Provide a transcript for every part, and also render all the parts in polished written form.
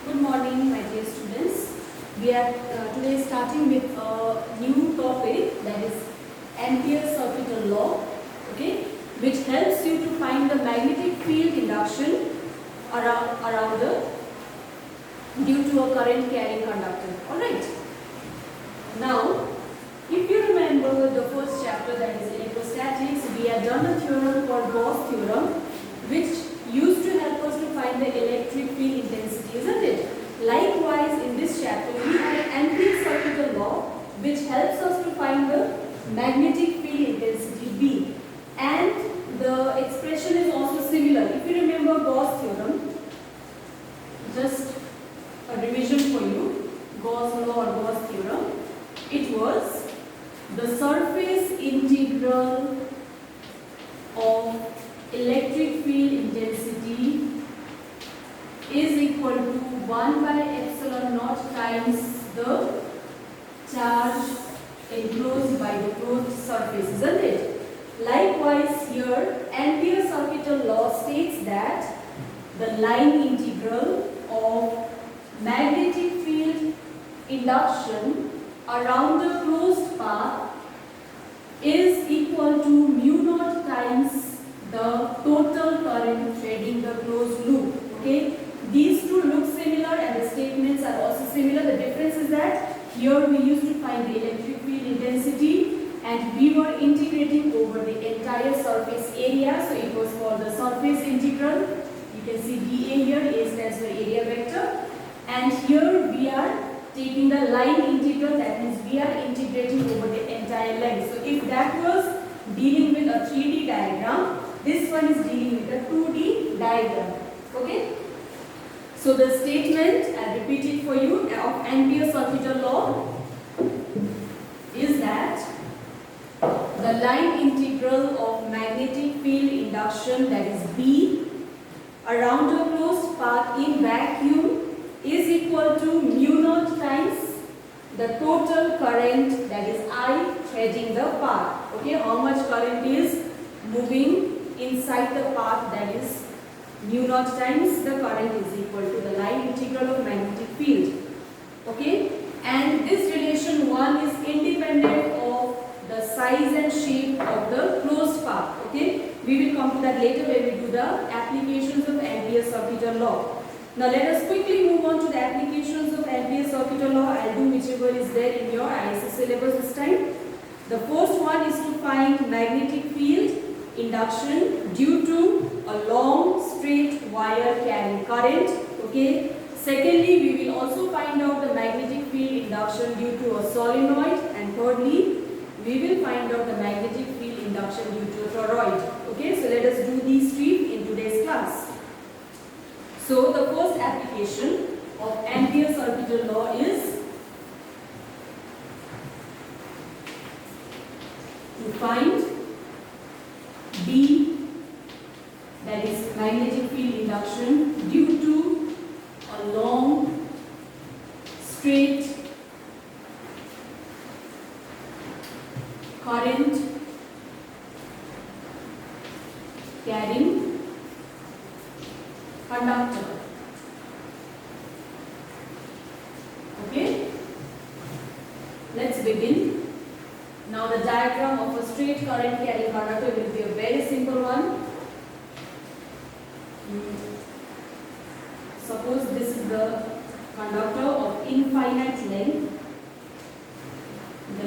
Good morning, my dear students. We are today starting with a new topic, that is Ampere's circuital law, okay, which helps you to find the magnetic field induction around the due to a current carrying conductor. All right. Now, if you remember the first chapter, that is electrostatics, we had done a theorem called Gauss theorem, which used to help us to find the electric field intensity, isn't it? Likewise, in this chapter, we have Ampere's circuital law, which helps us to find the magnetic field intensity B. And the expression is also similar. If you remember Gauss theorem, just a revision for you, Gauss law or Gauss theorem, it was the surface integral of electric field intensity is equal to 1 by epsilon naught times the charge enclosed by the closed surface, isn't it? Likewise here, Ampere's circuital law states that the line integral of magnetic field induction around the closed path is equal to mu naught times the total current threading the closed loop. Okay, these two look similar and the statements are also similar. The difference is that here we used to find the electric field intensity and we were integrating over the entire surface area, so it was called the surface integral. You can see dA here, A stands for area vector, and here we are taking the line integral, that means we are integrating over the entire length. So if that was dealing with a 3D diagram, this one is dealing with a 2D diagram. Okay? So the statement, I'll repeat it for you, of Ampere's circuital law is that the line integral of magnetic field induction, that is B, around a closed path in vacuum is equal to mu naught times the total current, that is I, threading the path. Okay, how much current is moving inside the path, that is mu naught times the current is equal to the line integral of magnetic field. Okay, and this relation 1 is independent of the size and shape of the closed path. Okay, we will come to that later when we do the applications of Ampere's circuital law. Now let us quickly move on to the applications of Ampere's circuital law. I'll do whichever is there in your ISS syllabus this time. The first one is to find magnetic field induction due to a long straight wire carrying current. Okay. Secondly, we will also find out the magnetic field induction due to a solenoid, and thirdly, we will find out the magnetic field induction due to a toroid. Okay, so let us do these three in today's class. So the first application of Ampere's circuital law is to find B, that is magnetic field induction due to a long straight current carrying conductor. Okay, let's begin. Now the diagram of a straight current carrying conductor will be a very simple one. Suppose this is the conductor of infinite length.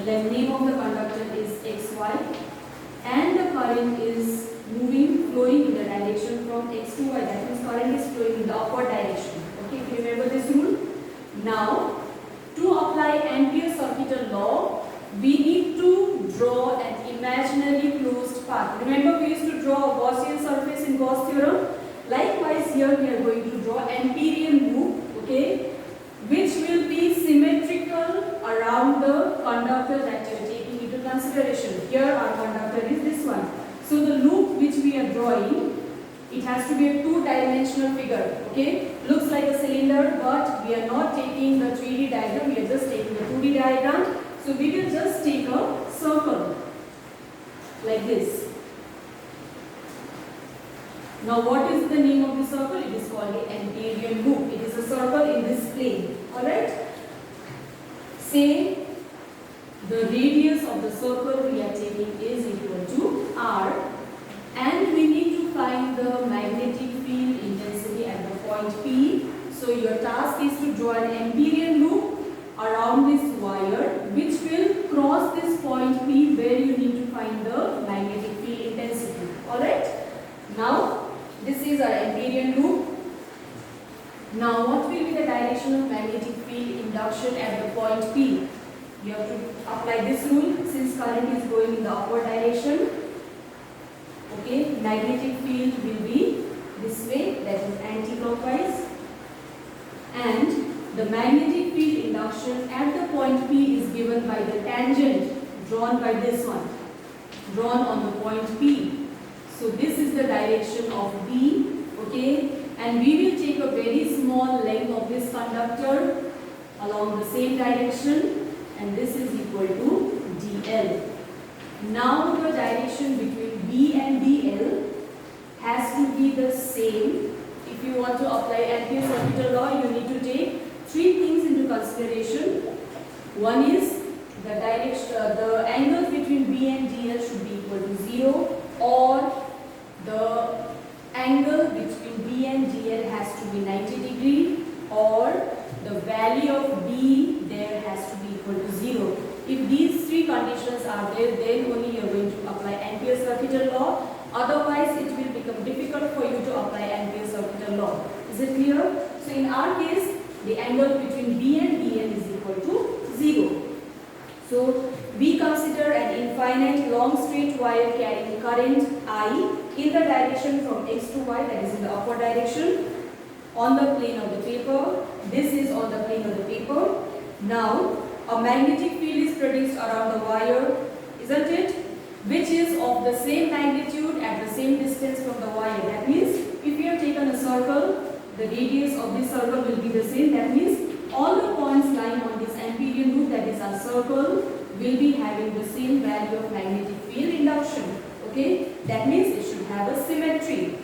The name of the conductor is XY, and the current is flowing in the direction from X to Y. That means current is flowing in the upward direction. Okay, if you remember this rule. Now, to apply Ampere's circuital law, we need to draw an imaginary closed path. Remember, we used to draw a Gaussian surface in Gauss theorem. Likewise, here we are going to draw Amperian loop, okay, which will be symmetrical around the conductor that you are taking into consideration. Here our conductor is this one. So the loop which we are drawing, it has to be a two-dimensional figure. Okay, looks like a cylinder, but we are not taking the 3D diagram, we are just taking the 2D diagram. So we will just take a circle like this. Now what is the name of the circle? It is called the Amperian loop. It is a circle in this say the radius of the circle we are taking is equal to r, and we need to find the magnetic field intensity at the point P. So your task is to draw an Amperian loop around this wire which will cross this point P where you need to find the magnetic field intensity. Alright? Now this is our Amperian loop. Now what will be the direction of magnetic field induction at the point P? You have to apply this rule since current is going in the upward direction. Okay, magnetic field will be this way, that is anti-clockwise, and the magnetic field induction at the point P is given by the tangent drawn by this one, drawn on the point P. So this is the direction of B, okay, and we will take a very small length of this conductor along the same direction, and this is equal to dl. Now the direction between B and dl has to be the same. If you want to apply Ampere's orbital law, you need to take three things into consideration. One is the direction, the angles between B and dl should be equal to 0, or the angle between B and dl has to be 90 degree, or the value of B there has to be equal to 0. If these three conditions are there, then only you are going to apply Ampere's orbital law. Otherwise, it will become difficult for you to apply Ampere's orbital law. Is it clear? So in our case, the angle between B and dl is equal to 0. So we consider an infinite long straight wire carrying current I in the direction from x to y, that is in the upward direction, on the plane of the paper. This is on the plane of the paper. Now a magnetic field is produced around the wire, isn't it? Which is of the same magnitude at the same distance from the wire. That means if you have taken a circle, the radius of this circle will be the same. That means all the points lying on this Amperian loop, that is our circle, will be having the same value of magnetic field induction. Okay, that means it should have a symmetry.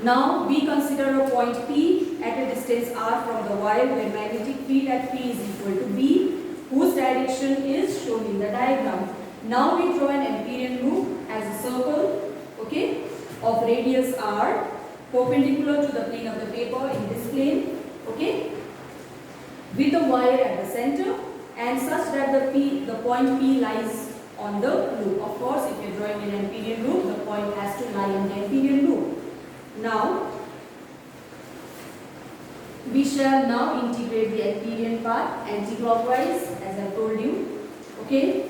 Now we consider a point P at a distance r from the wire where magnetic field at P is equal to B, whose direction is shown in the diagram. Now we draw an Amperian loop as a circle, okay, of radius r, perpendicular to the plane of the paper in this plane, okay, with a wire at the center, and such that the point P lies on the loop. Of course, if you are drawing an Amperian loop, the point has to lie on the Amperian loop. Now, we shall now integrate the Amperian part anti-clockwise, as I told you. Okay.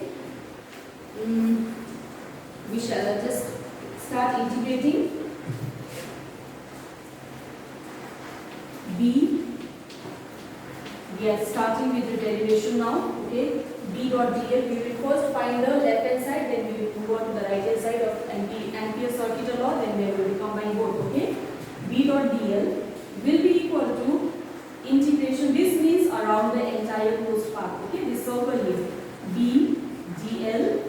We shall just start integrating. B. We are starting with the derivation now. Okay. B dot dl. We will first find the left hand side, then we will move on to the right hand side of Ampere's orbital law, then we will combine both. Okay. B dot dl will be equal to integration. This means around the entire closed path. Okay. This circle here. B dl.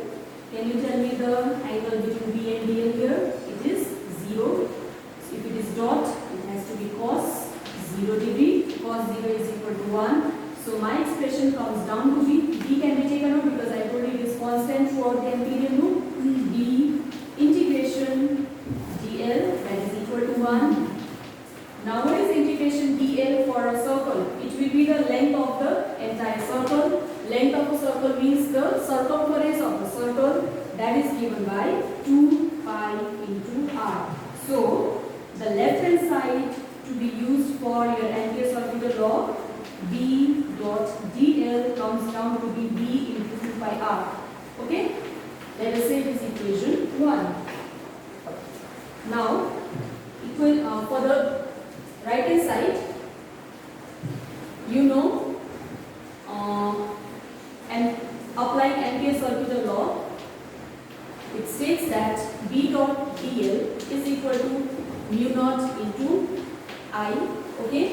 Can you tell me the angle between B and dl here? It is 0. So if it is dot, it has to be cos 0 degree. Cos 0 is equal to 1. So my expression comes down to B. B can be taken out because I told you it is constant throughout the Amperian loop. B integration dl, that is equal to 1. Now what is integration dl for a circle? It will be the length of the entire circle. Length of a circle means the circumference of the circle, that is given by 2 pi into r. So the left hand side to be used for your Ampere's orbital law, B dot dl comes down to be B into 2 pi r. Okay? Let us say it is equation 1. Now, for the right hand side, you know, and applying Ampere's orbital law, it states that B dot dl is equal to mu naught into I. Okay?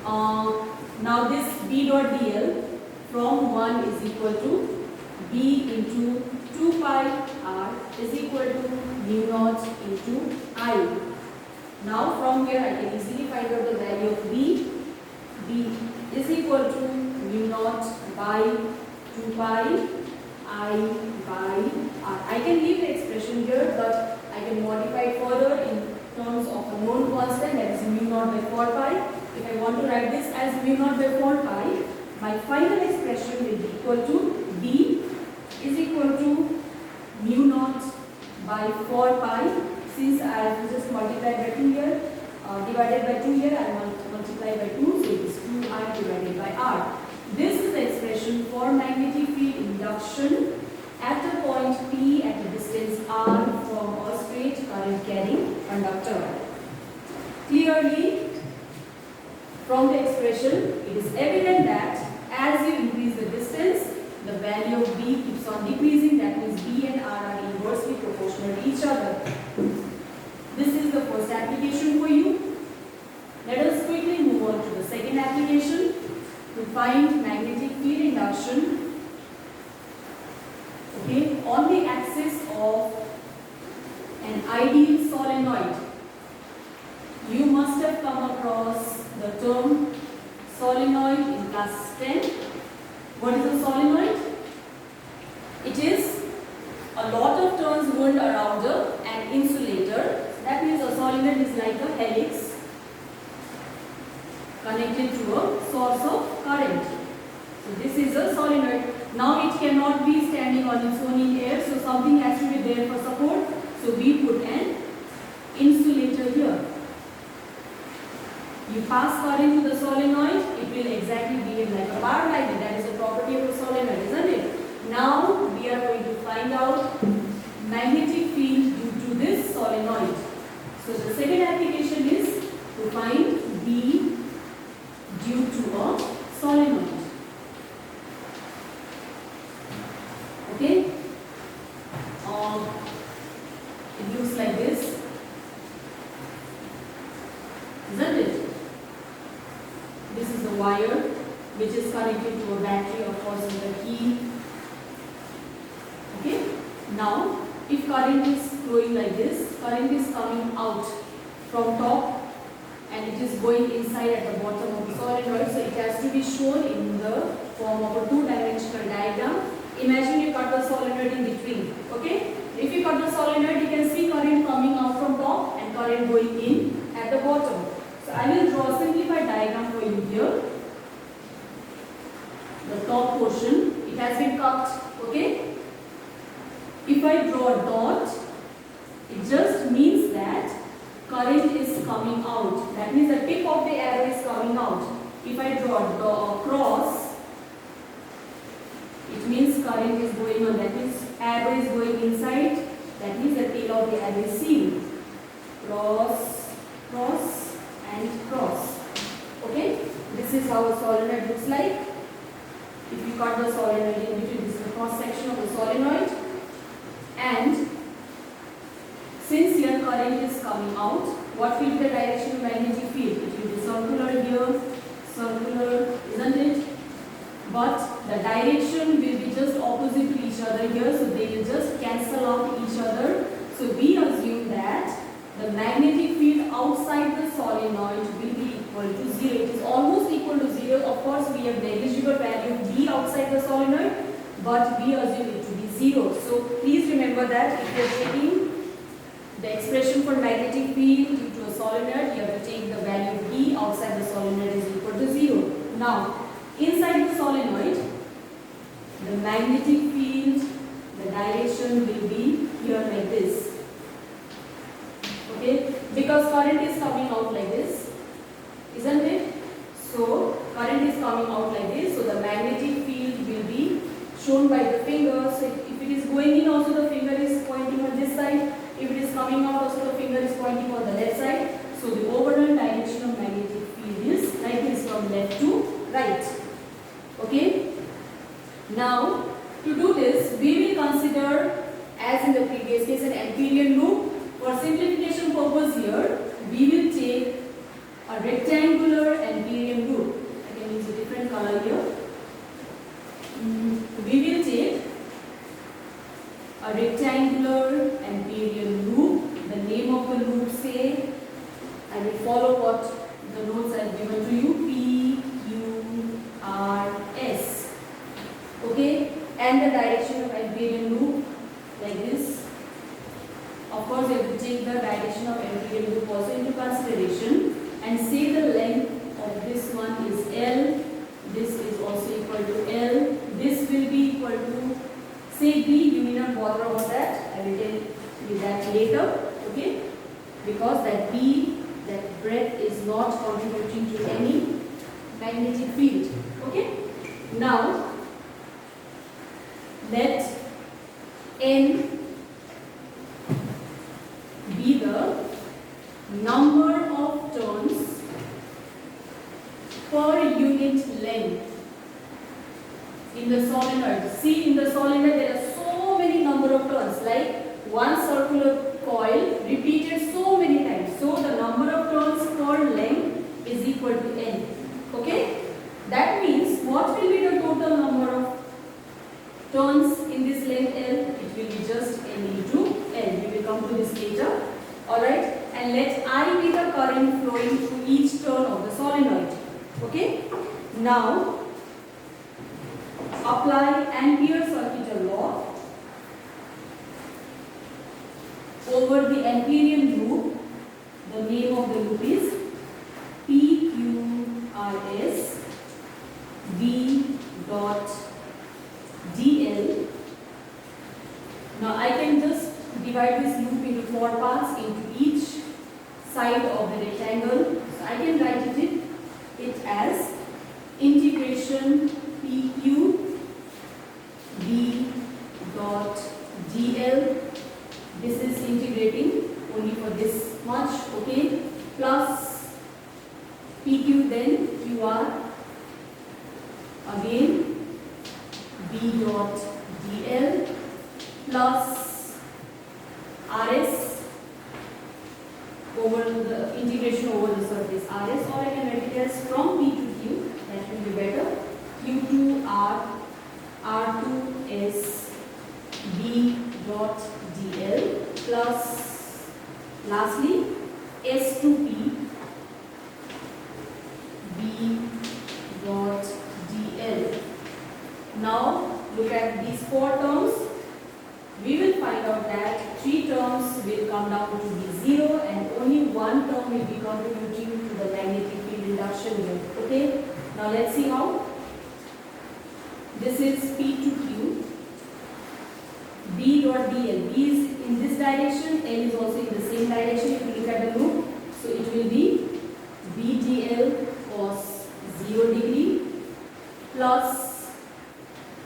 Now this B dot dl from 1 is equal to B into 2 pi r is equal to mu naught into I. Now from here I can easily find out the value of B. B is equal to mu naught by r. I can leave the expression here, but I can modify it further in terms of a known constant, that is mu naught by 4 pi. If I want to write this as mu naught by 4 pi, my final expression will be equal to b is equal to mu naught by 4 pi. Since I have just multiplied by 2 here, divided by 2 here, I multiply by 2, so it is 2I divided by r. This is the expression for magnetic field induction at a point P at a distance r from a straight current carrying conductor. Clearly, from the expression, it is evident that as you increase the distance, the value of B keeps on decreasing. That means B and R are inversely proportional to each other. This is the first application for you. Let us quickly move on to the second application to find magnetic field induction. Okay, on the axis of an ideal solenoid, you must have come across the term solenoid in class 10. What is a solenoid? It is a lot of turns wound around an insulator. That means a solenoid is like a helix connected to a source of current. So this is a solenoid. Now it cannot be standing on its own in air, so something has to be there for support. So we put an insulator here. You pass current to the solenoid, it will exactly behave like a bar magnet. That is a property of a solenoid, isn't it? Now we are going to find out magnetic field due to this solenoid. So the second application is to find B due to a solenoid. Okay? It looks like this, isn't it? This is the wire which is connected to a battery, of course, with a key. Okay? Now, if current is flowing like this, current is coming out from top and it is going inside at the bottom of the solenoid, so it has to be shown in the form of a two-dimensional diagram. Imagine you cut the solenoid in between. Okay? If you cut the solenoid, you can see current coming out from top and current going in at the bottom. So I will draw a simplified diagram for you here. The top portion, it has been cut. Okay? If I draw a dot, it just means that current is coming out. That means the tip of the arrow is coming out. If I draw a cross, it means current is going on. That means arrow is going inside. That means the tail of the arrow is seen. Cross, cross, and cross. Okay? This is how a solenoid looks like. If you cut the solenoid in between, this is the cross section of the solenoid. And since here current is coming out, what will be the direction of magnetic field? It will be circular here, circular, isn't it? But the direction will be just opposite to each other here, so they will just cancel out each other. So we assume that the magnetic field outside the solenoid will be equal to 0. It is almost equal to 0. Of course, we have negligible value of B outside the solenoid, but we assume it to be 0. So please remember that if you are taking the expression for magnetic field due to a solenoid, you have to take the value of B outside the solenoid is equal to 0. Now, inside the solenoid, the magnetic field, the direction will be here like this. Okay? Because current is coming out like this, isn't it? So, current is coming out like this, so the magnetic field will be shown by the finger. So, if it is going in, also the finger is pointing on this side. If it is coming out, also the finger is pointing on the left side. So, the overall direction of magnetic field is like this, from left to right. Okay? Now, to do this, we will consider, as in the previous case, an amperian loop. For simplification purpose here, we will take a rectangular amperian loop. I can use a different color here. We will take a rectangular amperian loop. The name of the loop, say, I will follow what the notes I have given to you, P, Q, R, S. Okay? And the direction of amperian bother about that. I will tell you that later. Okay, because that breath is not contributing to any magnetic field. Okay, now let n be the number of turns per unit length in the solenoid. See, in the solenoid there are so many number of turns, like one circular coil repeated so many times. So the number of turns per length is equal to n. Okay? That means what will be the total number of turns in this length L? It will be just n into L. We will come to this later. Alright? And let I be the current flowing through each turn of the solenoid. Okay? Now, apply Ampere circuital law over the Amperian loop. The name of the loop is PQRS V dot DL. Now I can just divide this loop into 4 parts, into each side of the rectangle. So I can write it as integration PQ V dot DL. This is integrating only for this much, okay, plus PQ, then QR, again V dot DL plus RS over the integration over the surface RS, or I can write it as from P to Q, that will be better, Q to R, R to S, V dot DL plus lastly S to P, V dot DL. Now look at these 4 terms. We will find out that 3 terms will come down to be 0 and only 1 term will be contributing to the magnetic field induction here. Okay. Now let's see how. This is P to Q. B dot DL. B is in this direction, L is also in the same direction. If you look at the loop, so it will be VDL cos 0 degree plus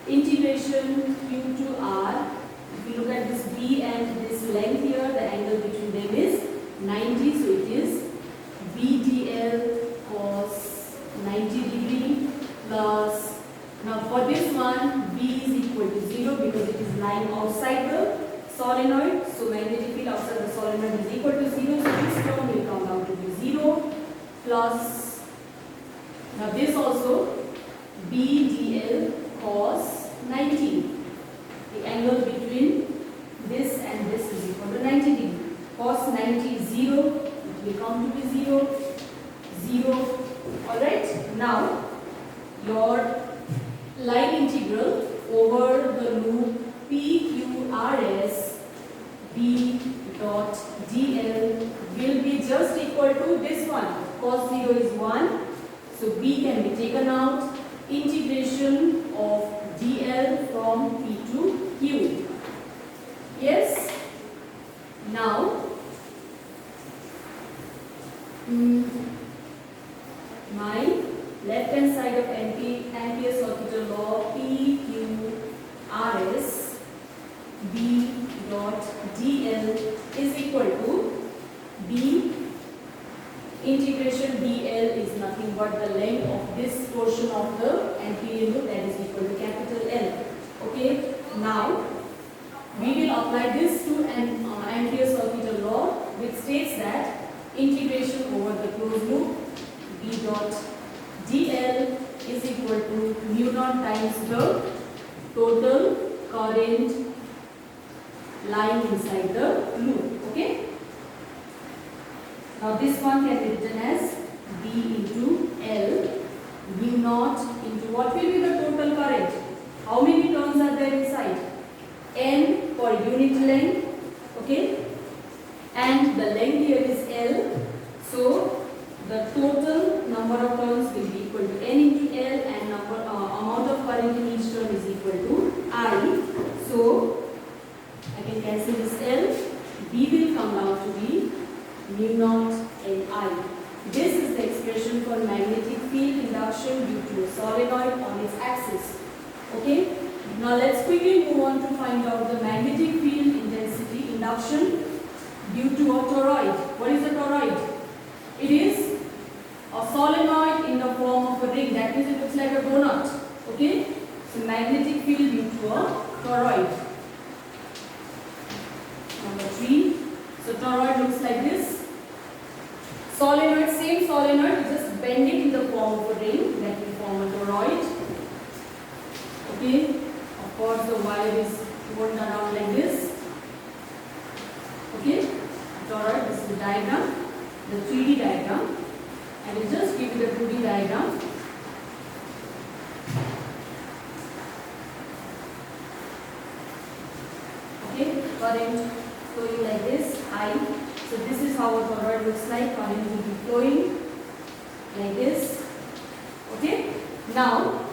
integration Q to R. If you look at this B and this length here, the angle between them is 90, so it is VDL cos 90 degree plus, now for this one, V is equal to 0 because it is lying outside the solenoid. So magnetic field outside the solenoid is equal to 0. So this term will come down to be 0 plus, now this also VDL cos 90. The angle between this and this is equal to 90 degree. Cos 90 is 0. It will come to be 0. 0. Alright. Now, your line integral over the loop PQRS B dot DL will be just equal to this one. Cos 0 is 1. So B can be taken out. Integration of DL from P to Q. Yes? Now, my left hand side of Ampere circuital law PQRS B dot DL is equal to B integration DL is nothing but the length of this portion of the Ampere loop, that is equal to capital L. Okay, now we will apply this to an Ampere circuital law, which states that integration over the closed loop B dot DL is equal to mu naught times the total current lying inside the loop. Okay. Now this one can be written as B into L, mu naught into what will be the total current? How many turns are there inside? N for unit length, okay? And the length here is L. So the total number of turns will be equal to N into L, and amount of current in each turn is equal to I. So induction due to a solenoid on its axis. Okay. Now let's quickly move on to find out the magnetic field intensity induction due to a toroid. What is a toroid? It is a solenoid in the form of a ring. That means it looks like a donut. Okay. So magnetic field due to a toroid. Number 3. So toroid looks like this. Solenoid, same solenoid, we just bend it in the form of a ring, that will form a toroid. Okay. Of course, the wire is wound around like this. Okay. Toroid, this is the diagram, the 3D diagram. I will just give you the 2D diagram. Okay. Current flowing like this, I. So this is how a toroid looks like. Current will be flowing like this. Okay. Now,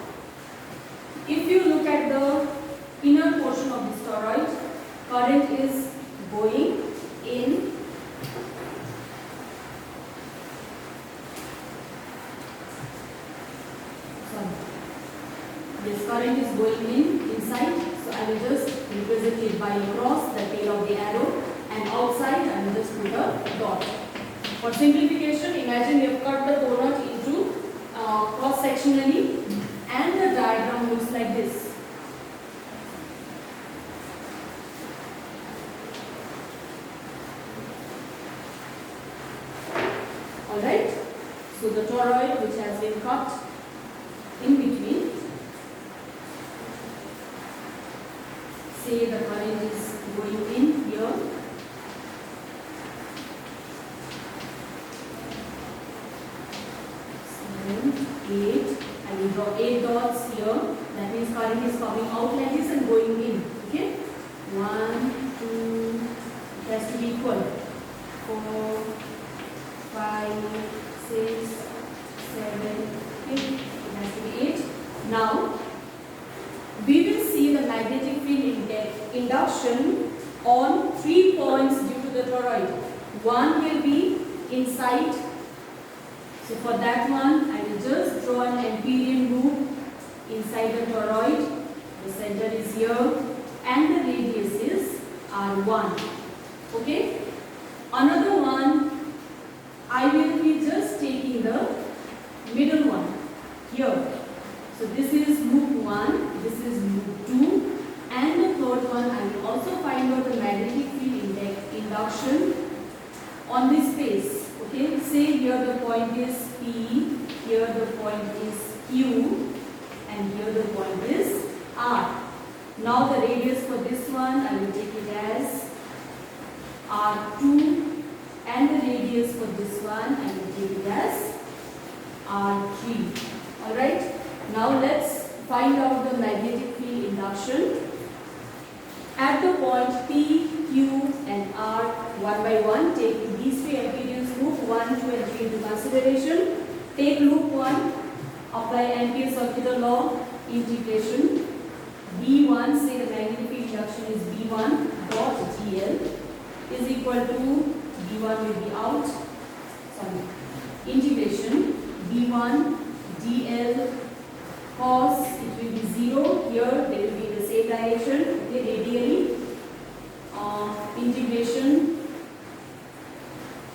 if you look at the inner portion of this toroid, current is going in. Sorry. This current is going in inside. So I will just represent it by a cross, the tail of the arrow. And outside I will just put a dot. For simplification, imagine we have cut the donut into cross-sectionally and the diagram looks like this. Alright, so the toroid which has been cut in between, say the current is going in here. 8. I will draw 8 dots here. That means current is coming out like this and going in. Okay. 1, 2. It has to be equal. 4, 5, 6, 7, 8. It has to be 8. Now we will see the magnetic field induction on 3 points due to the toroid. One will be inside. So for that one, I will just draw an Amperian loop inside the toroid. The center is here and the radius is R1. Okay. Another one, I will be just taking the middle one here. So this is loop 1, this is loop 2, and the third one I will also find out the magnetic field induction on this space. Okay, say here the point is P, here the point is Q, and here the point is R. Now the radius for this one I will take it as R2, and the radius for this one I will take it as R3. Alright, now let's find out the magnetic field induction at the point P, Q, and R one by one. Take these three Ampere's loop 1, 2, and 3 into consideration. Take loop 1, apply Ampere's circular law, integration. B1, say the magnetic field induction is B1 dot GL is equal to B1 will be out. Sorry. Integration B1 DL cos, it will be 0. Here they will be in the same direction. Okay, radially. Integration.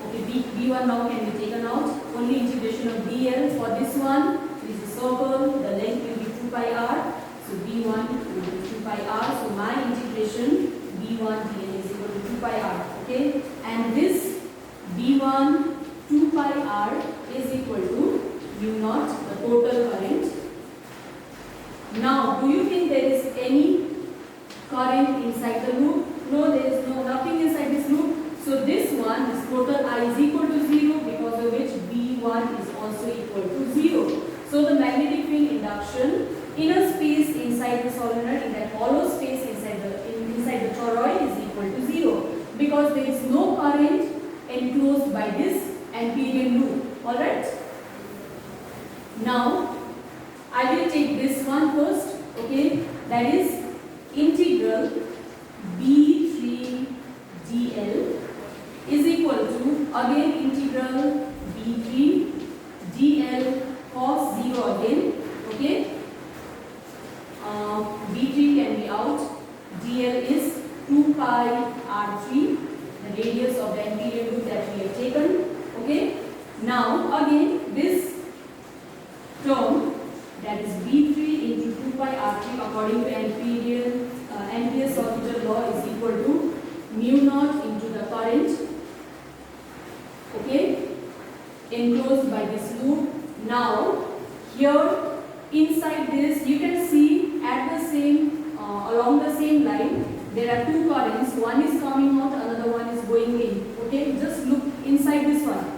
Okay, B1 now can be taken out. Only integration of DL for this one is a circle. The length will be 2 pi r. So B1 will be 2 pi r. So my integration B1 DL is equal to 2 pi r. Okay, and this B1 2 pi r is equal to U0, the total current. Now, do you think there is any current inside the loop? No, there is nothing inside this loop. So this one, this total I is equal to 0, because of which B1 is also equal to 0. So the magnetic field induction in a space inside the solenoid, in that hollow space inside the toroid, is equal to 0, because there is no current enclosed by this Amperian loop. Alright? Now, I will take this one first. Okay, that is integral B3 dl is equal to, again, integral B3 dl cos 0 again. pi r3, the radius of the ampere loop that we have taken. Okay. Now again this term, that is V3 into 2 pi r3 according to Ampere's orbital law, is equal to mu naught into the current, okay, enclosed by this loop. Now here inside this you can see at the same along the same line there are two currents. One is coming out, another one is going in. Okay, just look inside this one.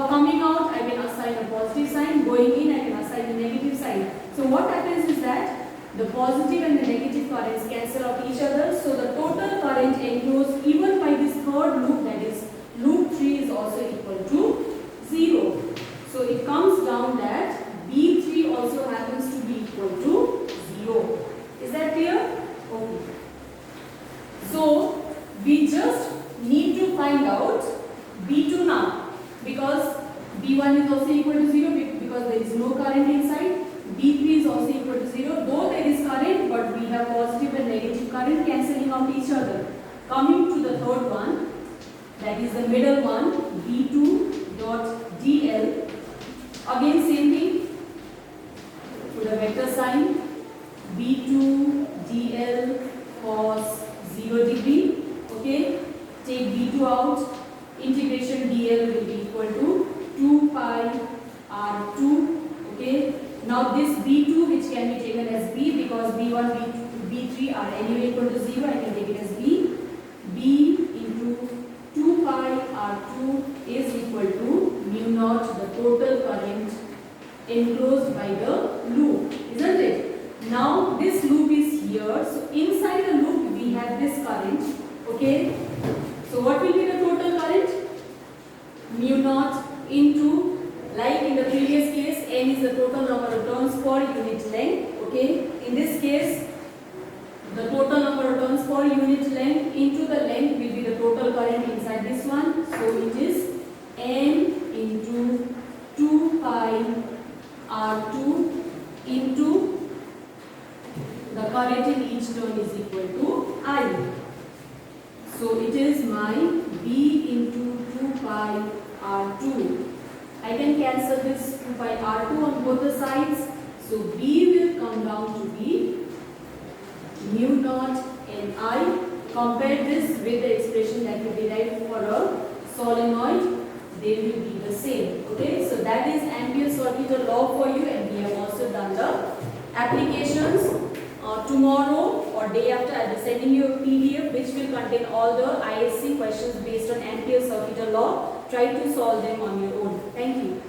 Coming out, I can assign a positive sign. Going in, I can assign a negative sign. So what happens is that the positive and the negative currents cancel out each other. So the total current enclosed even by this third loop, that is loop 3, is also equal to 0. So it comes down that B3 also happens to be equal to 0. Is that clear? Okay. So we just need to find out B2 now, because B1 is also equal to 0 because there is no current inside. B3 is also equal to 0, though there is current, but we have positive and negative current cancelling out each other. Coming to the third one, that is the middle one, B2 dot dl. Again same thing, put a vector sign, B2 dl cos 0 degree. Okay, take B2 out, integration dl will be equal to 2 pi r2. Okay, now this B2, which can be taken as B because B1, B2, B3 are anyway equal to 0, I can take it as B. B into 2 pi r2 is equal to mu naught, the total current enclosed by the loop, isn't it? Now this loop is here, so inside the loop we have this current. Okay, so what will be the total current? Mu naught into, like in the previous case, n is the total number of turns per unit length. Okay, in this case the total number of turns per unit length into the length will be the total current inside this one. So it is n into 2 pi r2 into the current in each turn is equal to I. So it is my B into 2 pi r2. I can cancel this 2 pi r2 on both the sides. So B will come down to be mu naught Ni. Compare this with the expression that we derived for a solenoid. They will be the same. Okay, so that is Ampere's orbital law for you, and we have also done the applications. Tomorrow or day after I will be sending you a PDF which will contain all the ISC questions based on Ampere's orbital law. Try to solve them on your own. Thank you.